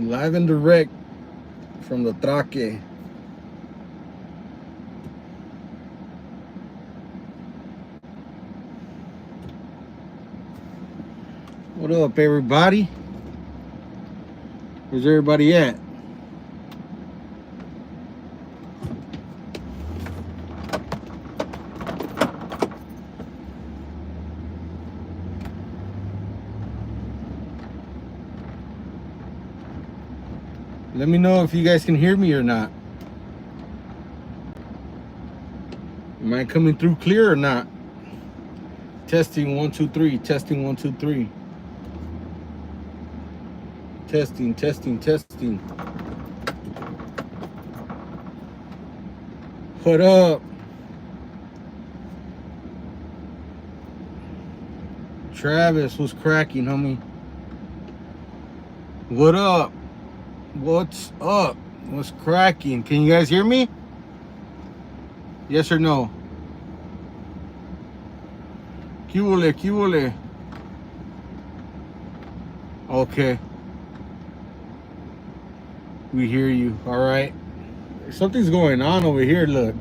Live and direct from the Traque. What up, everybody? Where's everybody at? Let me know if you guys can hear me or not. Am I coming through clear or not? Testing 1 2 3. Testing 1 2 3. Testing, testing, testing. What up? Travis, what's cracking, homie? What up? What's up? What's cracking? Can you guys hear me? Yes or no? Cúbole, cúbole. Okay. We hear you. All right. Something's going on over here. Look.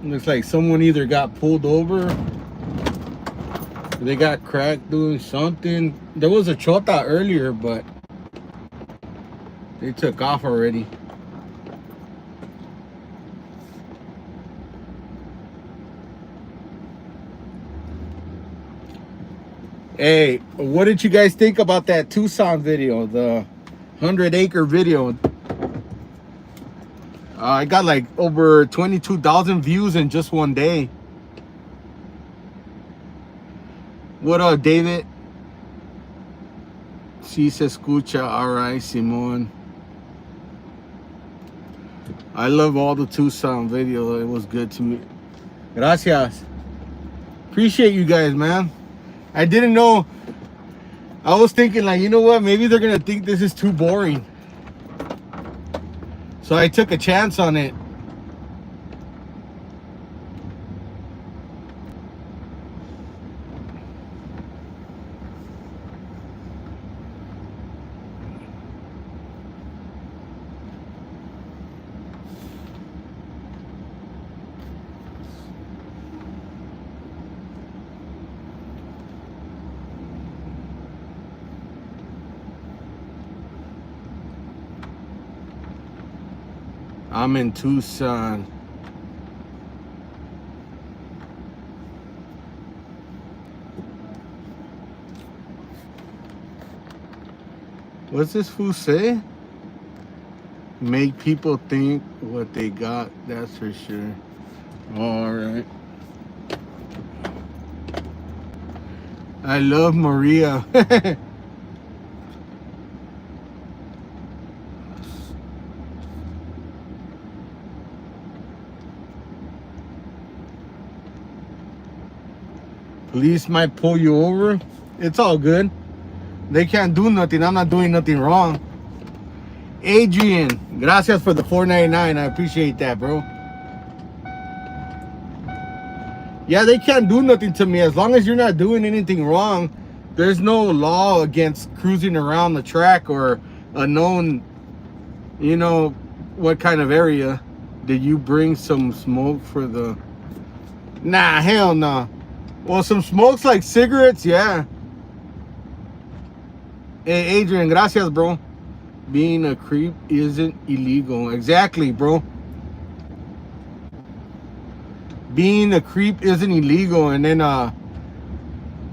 Looks like someone either got pulled over, or they got cracked doing something. There was a chota earlier, but they took off already. Hey, what did you guys think about that Tucson video, the 100-acre video? I got like over 22,000 views in just one day. What up, David? Si se escucha. All right, Simon. I love all the Tucson video. It was good to me. Gracias. Appreciate you guys, man. I didn't know. I was thinking, like, you know what? Maybe they're going to think this is too boring. So I took a chance on it. I'm in Tucson. What's this fool say? Make people think what they got, that's for sure. All right. I love Maria. Police might pull you over. It's all good. They can't do nothing. I'm not doing nothing wrong. Adrian, gracias for the $4.99. I appreciate that, bro. Yeah, they can't do nothing to me as long as you're not doing anything wrong. There's no law against cruising around the track or a known, you know, what kind of area. Did you bring some smoke for the... Nah, hell no. Well, some smokes like cigarettes, yeah. Hey, Adrian, gracias, bro. Being a creep isn't illegal. Exactly, bro. Being a creep isn't illegal. And then,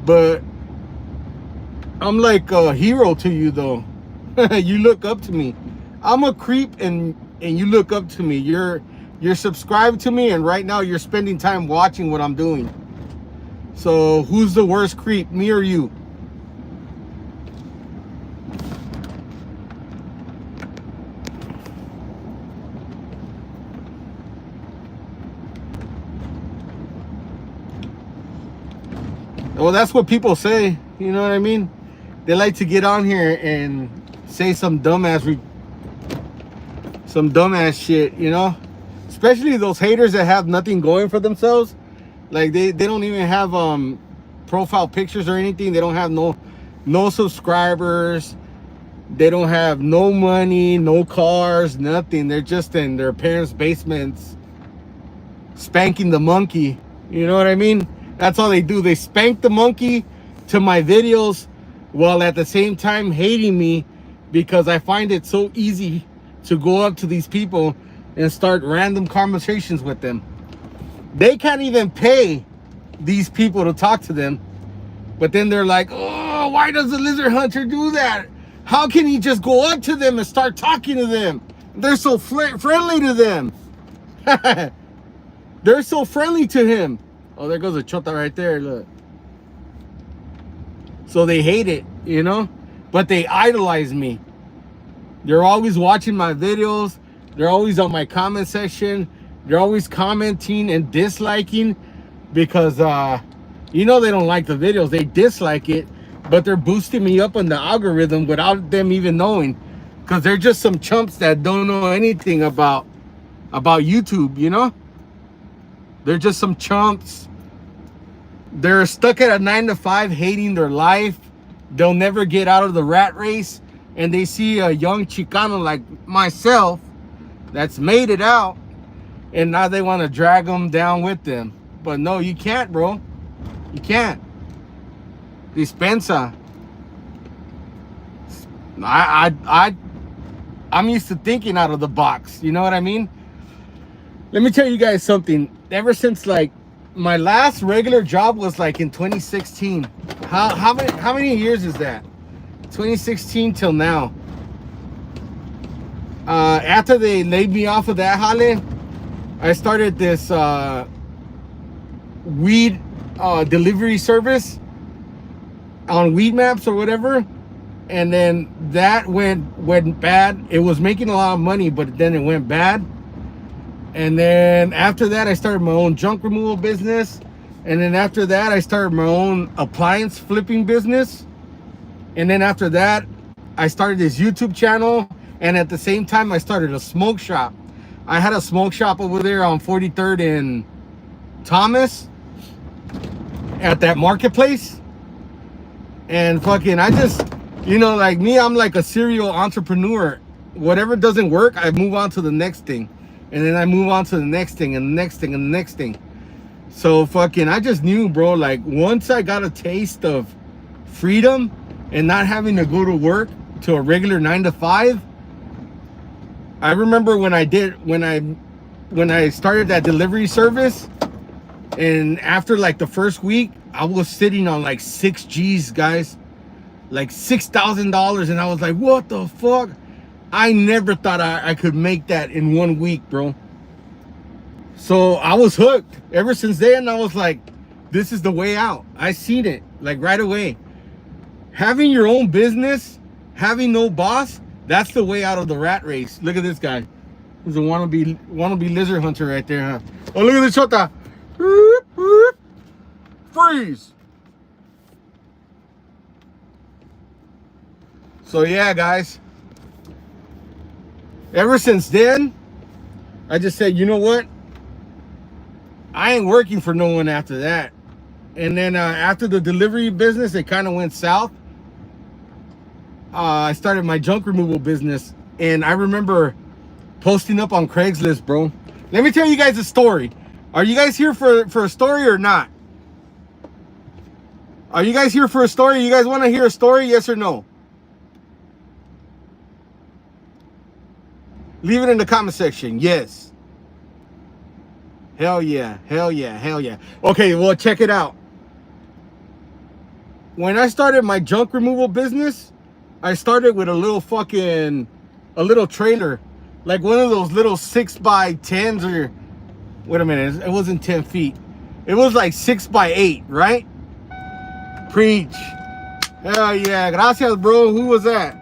but I'm like a hero to you, though. You look up to me. I'm a creep, and you look up to me. You're subscribed to me, and right now you're spending time watching what I'm doing. So who's the worst creep, me or you? Well, that's what people say. You know what I mean? They like to get on here and say some dumbass shit, you know? Especially those haters that have nothing going for themselves. Like they don't even have profile pictures or anything. They don't have no subscribers. They don't have no money, no cars, nothing. They're just in their parents' basements spanking the monkey. You know what I mean? That's all they do. They spank the monkey to my videos while at the same time hating me because I find it so easy to go up to these people and start random conversations with them. They can't even pay these people to talk to them. But then they're like, oh, why does the lizard hunter do that? How can he just go up to them and start talking to them? They're so friendly to them. They're so friendly to him. Oh, there goes a chota right there, look. So they hate it, you know? But they idolize me. They're always watching my videos. They're always on my comment section. They're always commenting and disliking because, you know, they don't like the videos. They dislike it, but they're boosting me up on the algorithm without them even knowing, because they're just some chumps that don't know anything about YouTube, you know? They're just some chumps. They're stuck at a 9-to-5 hating their life. They'll never get out of the rat race. And they see a young Chicano like myself that's made it out, and now they want to drag them down with them. But no, you can't, bro. You can't. Dispensa. I'm used to thinking out of the box. You know what I mean? Let me tell you guys something. Ever since like my last regular job was like in 2016. How many years is that? 2016 till now. After they laid me off of that jale, I started this weed delivery service on Weed Maps or whatever, and then that went bad. It was making a lot of money, but then it went bad. And then after that, I started my own junk removal business. And then after that, I started my own appliance flipping business. And then after that, I started this YouTube channel. And at the same time, I started a smoke shop. I had a smoke shop over there on 43rd and Thomas at that marketplace. And fucking, I just, you know, like me, I'm like a serial entrepreneur. Whatever doesn't work, I move on to the next thing. And then I move on to the next thing and the next thing and the next thing. So fucking, I just knew, bro, like once I got a taste of freedom and not having to go to work to a regular 9-to-5. I remember when I started that delivery service, and after like the first week, I was sitting on like 6 G's, guys, like $6,000. And I was like, what the fuck? I never thought I could make that in 1 week, bro. So I was hooked. Ever since then, I was like, this is the way out. I seen it like right away. Having your own business, having no boss, that's the way out of the rat race. Look at this guy. He's a wannabe lizard hunter right there, huh? Oh, look at the chota. Freeze. So yeah, guys. Ever since then, I just said, you know what? I ain't working for no one after that. And then after the delivery business, it kind of went south. I started my junk removal business. And I remember posting up on Craigslist, bro. Let me tell you guys a story. Are you guys here for a story or not? Are you guys here for a story? You guys want to hear a story? Yes or no? Leave it in the comment section. Yes. Hell yeah. Hell yeah. Hell yeah. Okay, well, check it out. When I started my junk removal business, I started with a little trailer. Like one of those little 6x10s or... Wait a minute. It wasn't 10 feet. It was like 6x8, right? Preach. Hell yeah. Gracias, bro. Who was that?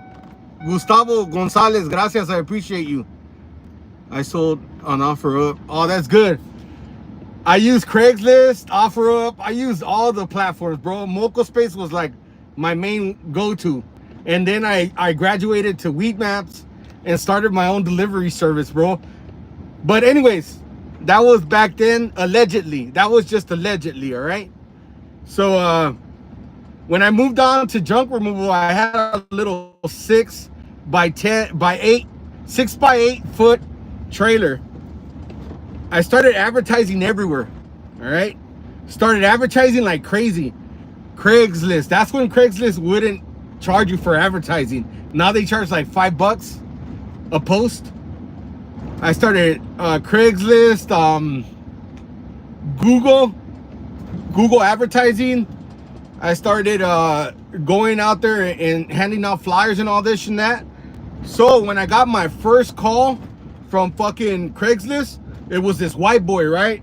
Gustavo Gonzalez. Gracias. I appreciate you. I sold on OfferUp. Oh, that's good. I used Craigslist, OfferUp. I used all the platforms, bro. Mocospace was like my main go-to. And then I graduated to Weed Maps and started my own delivery service, bro. But anyways, that was back then, allegedly. That was just allegedly, all right? So when I moved on to junk removal, I had a little 6 by 10 by 8, 6 by 8 foot trailer. I started advertising everywhere. All right, started advertising like crazy. Craigslist. That's when Craigslist wouldn't charge you for advertising. Now they charge like $5 a post. I started Craigslist, Google advertising. I started going out there and handing out flyers and all this and that. So when I got my first call from fucking Craigslist, it was this white boy, right?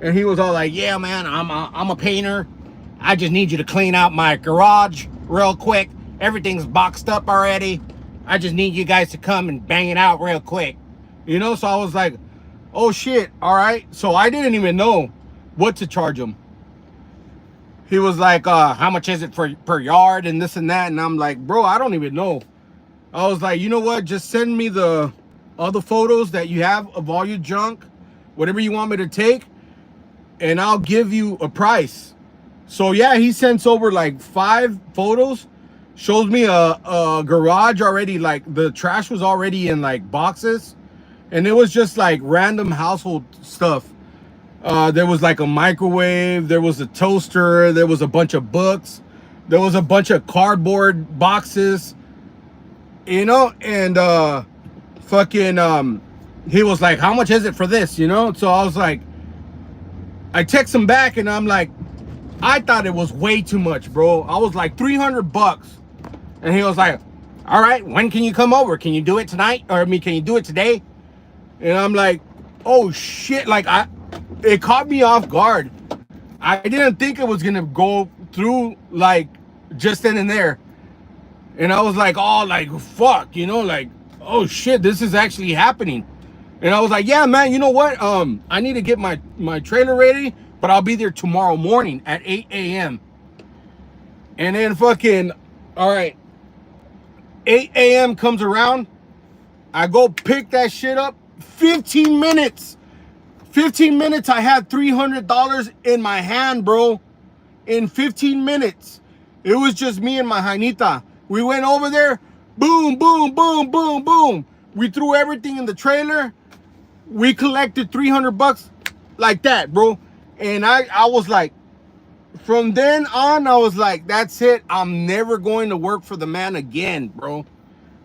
And he was all like, "Yeah, man, I'm a painter. I just need you to clean out my garage real quick. Everything's boxed up already. I just need you guys to come and bang it out real quick." You know, so I was like, oh shit, all right. So I didn't even know what to charge him. He was like, how much is it per yard and this and that? And I'm like, bro, I don't even know. I was like, you know what? Just send me all the photos that you have of all your junk, whatever you want me to take, and I'll give you a price. So yeah, he sends over like 5 photos, shows me a garage already, like the trash was already in like boxes, and it was just like random household stuff. There was like a microwave, there was a toaster, there was a bunch of books, there was a bunch of cardboard boxes, you know, and he was like, how much is it for this, you know? So I was like, I text him back and I'm like, I thought it was way too much, bro. I was like $300. And he was like, all right, when can you come over? Can you do it tonight? Or can you do it today? And I'm like, oh shit, like it caught me off guard. I didn't think it was gonna go through like just then and there. And I was like, oh, like fuck, you know, like, oh shit, this is actually happening. And I was like, yeah, man, you know what? I need to get my trailer ready, but I'll be there tomorrow morning at 8 a.m. And then fucking, all right, 8 a.m. comes around. I go pick that shit up. 15 minutes. 15 minutes, I had $300 in my hand, bro. In 15 minutes. It was just me and my Jainita. We went over there. Boom, boom, boom, boom, boom. We threw everything in the trailer. We collected $300 like that, bro. And I was like, from then on, I was like, that's it. I'm never going to work for the man again, bro.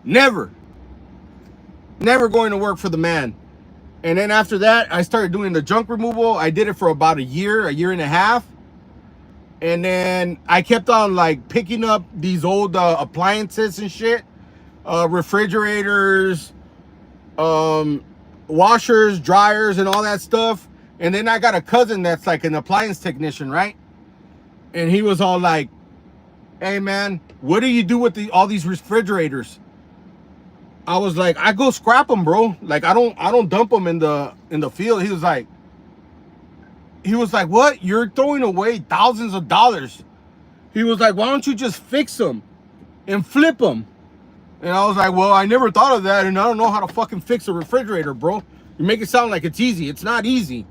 Never. Never going to work for the man. And then after that, I started doing the junk removal. I did it for about a year and a half. And then I kept on like picking up these old appliances and shit. Refrigerators, washers, dryers, and all that stuff. And then I got a cousin that's like an appliance technician, right? And he was all like, hey man, what do you do with all these refrigerators? I was like, I go scrap them, bro. Like I don't dump them in the field. He was like, what? You're throwing away thousands of dollars. He was like, why don't you just fix them and flip them? And I was like, well, I never thought of that, and I don't know how to fucking fix a refrigerator, bro. You make it sound like it's easy. It's not easy.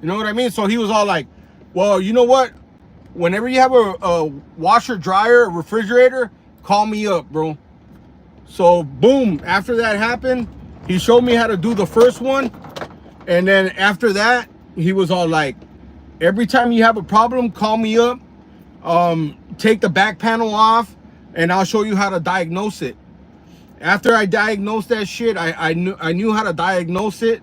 You know what I mean? So he was all like, well, you know what? Whenever you have a washer, dryer, a refrigerator, call me up, bro. So boom, after that happened, he showed me how to do the first one. And then after that, he was all like, every time you have a problem, call me up, take the back panel off, and I'll show you how to diagnose it. After I diagnosed that shit, I knew how to diagnose it.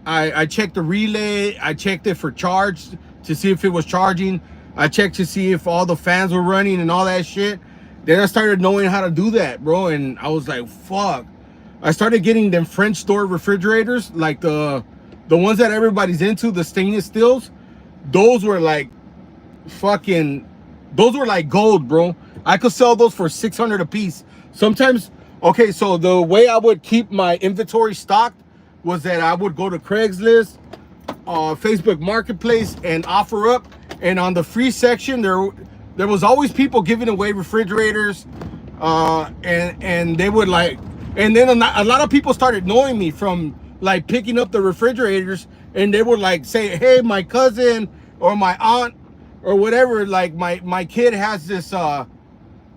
I checked the relay, I checked it for charge to see if it was charging. I checked to see if all the fans were running and all that shit. Then I started knowing how to do that, bro, and I was like, fuck. I started getting them French door refrigerators, like the ones that everybody's into, the stainless steels. Those were like those were like gold, bro. I could sell those for $600 a piece. Sometimes, okay, so the way I would keep my inventory stocked was that I would go to Craigslist, Facebook Marketplace, and offer up. And on the free section, there was always people giving away refrigerators, and they would like, and then a lot of people started knowing me from like picking up the refrigerators, and they would like say, hey, my cousin or my aunt or whatever, like my kid has this,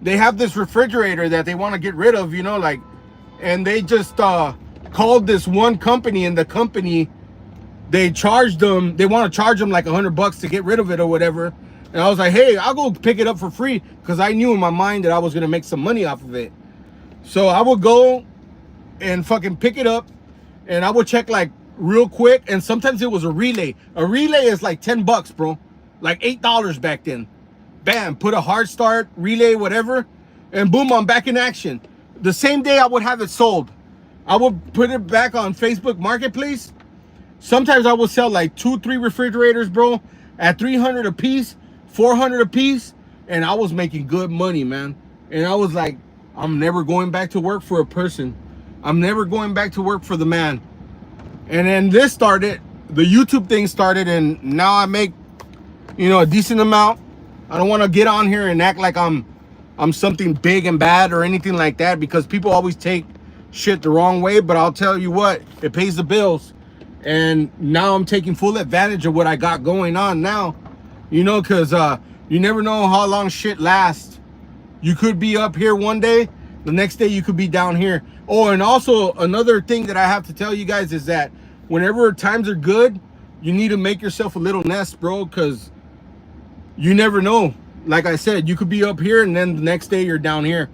they have this refrigerator that they want to get rid of, you know, like and they just called this one company, and the company, they charged them, they want to charge them like $100 to get rid of it or whatever. And I was like, hey, I'll go pick it up for free, because I knew in my mind that I was going to make some money off of it. So I would go and fucking pick it up, and I would check like real quick. And sometimes it was a relay. A relay is like $10, bro. Like $8 back then. Bam, put a hard start, relay, whatever, and boom, I'm back in action. The same day I would have it sold. I would put it back on Facebook Marketplace. Sometimes I would sell like 2-3 refrigerators, bro, at $300 a piece, $400 a piece, and I was making good money, man. And I was like, I'm never going back to work for a person. I'm never going back to work for the man. And then this started, the YouTube thing started, and now I make, you know, a decent amount. I don't want to get on here and act like I'm something big and bad or anything like that, because people always take shit the wrong way. But I'll tell you what, it pays the bills. And now I'm taking full advantage of what I got going on now, you know, because you never know how long shit lasts. You could be up here one day, the next day you could be down here. Oh, and also another thing that I have to tell you guys is that whenever times are good, you need to make yourself a little nest, bro, because you never know. Like I said, you could be up here and then the next day you're down here.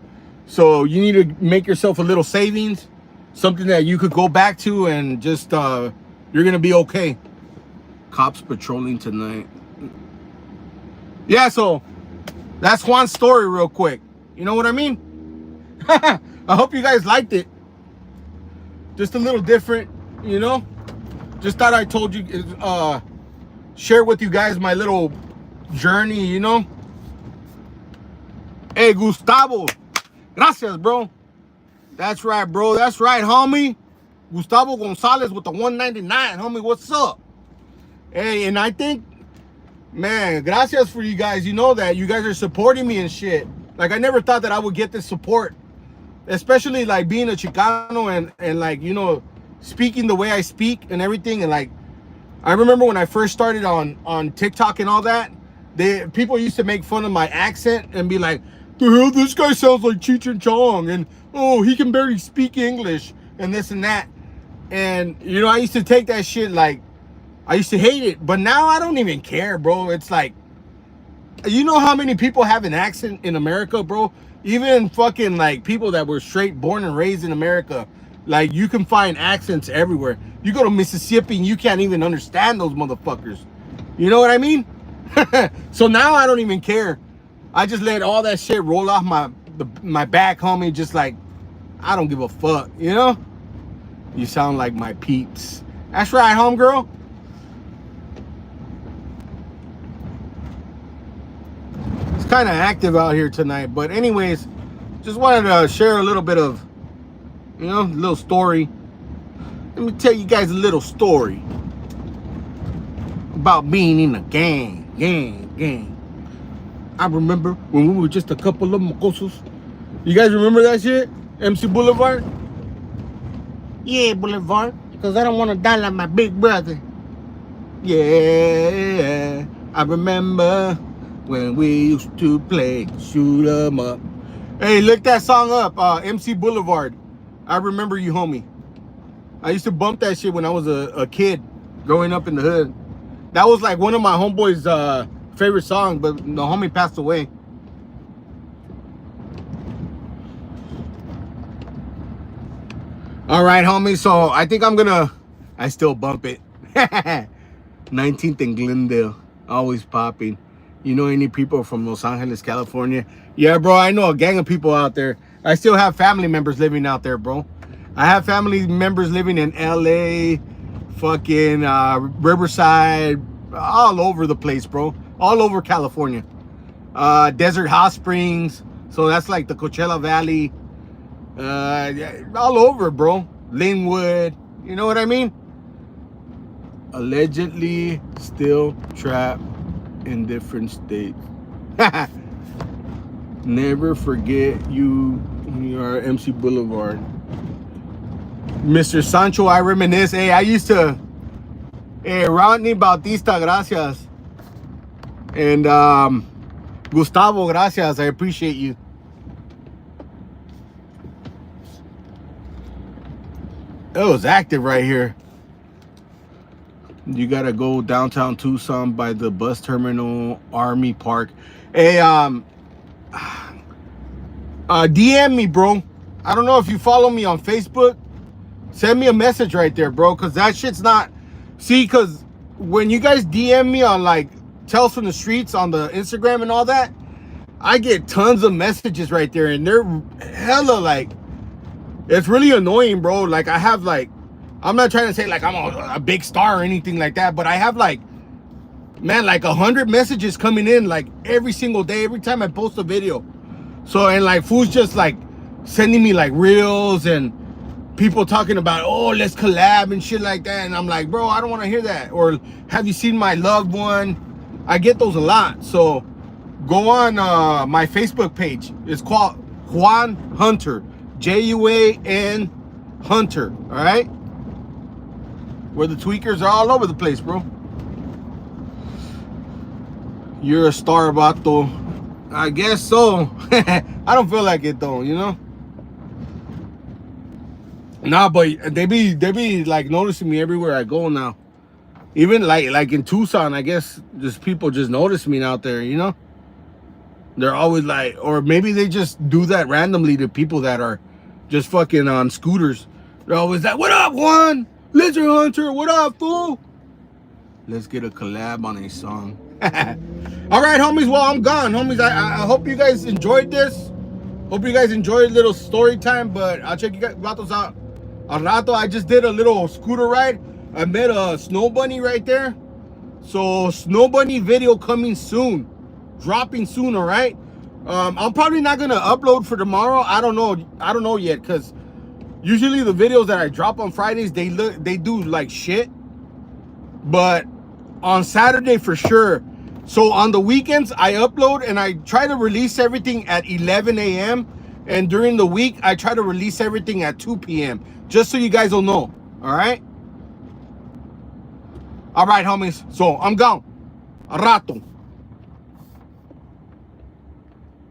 So you need to make yourself a little savings, something that you could go back to, and just you're gonna be okay. Cops patrolling tonight. Yeah, so that's Juan's story real quick. You know what I mean? I hope you guys liked it. Just a little different, you know? Just thought I told you, share with you guys my little journey, you know? Hey, Gustavo. Gracias, bro. That's right, bro. That's right, homie. Gustavo Gonzalez with the 199, homie. What's up? Hey, and I think, man, gracias for you guys. You know that you guys are supporting me and shit. Like, I never thought that I would get this support, especially like being a Chicano and like, you know, speaking the way I speak and everything. And like, I remember when I first started on TikTok and all that, people used to make fun of my accent and be like, the hell, this guy sounds like Cheech and Chong, and oh, he can barely speak English and this and that. And you know, I used to take that shit, like, I used to hate it, but now I don't even care, bro. It's like, you know how many people have an accent in America, bro? Even fucking like people that were straight born and raised in America, like, you can find accents everywhere. You go to Mississippi and you can't even understand those motherfuckers. You know what I mean? So now I don't even care. I just let all that shit roll off my back, homie. Just like, I don't give a fuck, you know? You sound like my peeps. That's right, homegirl. It's kind of active out here tonight. But anyways, just wanted to share a little bit of, you know, a little story. Let me tell you guys a little story about being in a gang. I remember when we were just a couple of mocosos. You guys remember that shit? MC Boulevard? Yeah, Boulevard. Because I don't want to die like my big brother. Yeah, I remember when we used to play shoot 'em up. Hey, look that song up, MC Boulevard. I remember you, homie. I used to bump that shit when I was a kid growing up in the hood. That was like one of my homeboys' favorite songs, but the homie passed away. All right, homie. So I think I still bump it. 19th and Glendale, always popping. You know any people from Los Angeles, California? Yeah, bro, I know a gang of people out there. I still have family members living out there, bro. I have family members living in LA, fucking Riverside, all over the place, bro. All over California. Desert Hot Springs. So that's like the Coachella Valley. All over, bro. Linwood. You know what I mean? Allegedly still trapped in different states. Never forget you are MC Boulevard. Mr. Sancho, I reminisce. Hey, I used to... Hey, Rodney Bautista, gracias. And Gustavo, gracias. I appreciate you. It was active right here. You gotta go downtown Tucson by the bus terminal, Army Park. Hey, DM me, bro. I don't know if you follow me on Facebook. Send me a message right there, bro, because that shit's not... See, because when you guys DM me on, like, Tales from the Streets on the Instagram and all that, I get tons of messages right there, and they're hella, like... It's really annoying, bro. Like, I have, like... I'm not trying to say, like, I'm a big star or anything like that, but I have, like... Man, like, 100 messages coming in, like, every single day, every time I post a video. So, and, like, fools just, like, sending me, like, reels and... people talking about, oh, let's collab and shit like that. And I'm like, bro, I don't want to hear that. Or have you seen my loved one? I get those a lot. So go on my Facebook page. It's called Juan Hunter. Juan Hunter. All right? Where the tweakers are all over the place, bro. You're a star, vato. I guess so. I don't feel like it though, you know? Nah, but they be like noticing me everywhere I go now. Even like in Tucson, I guess just people just notice me out there, you know? They're always like, or maybe they just do that randomly to people that are just fucking on scooters. They're always like, what up, Juan? Lizard Hunter, what up, fool? Let's get a collab on a song. All right, homies, well, I'm gone, homies. I hope you guys enjoyed this. Hope you guys enjoyed a little story time, but I'll check you guys out. Al rato, I just did a little scooter ride. I met a snow bunny right there. So snow bunny video coming soon, dropping soon. All right. I'm probably not gonna upload for tomorrow. I don't know yet, because usually the videos that I drop on Fridays, they do like shit. But on Saturday for sure. So on the weekends I upload and I try to release everything at 11 a.m. and during the week I try to release everything at 2 p.m. just so you guys will know. All right, homies. So I'm gone. A rato.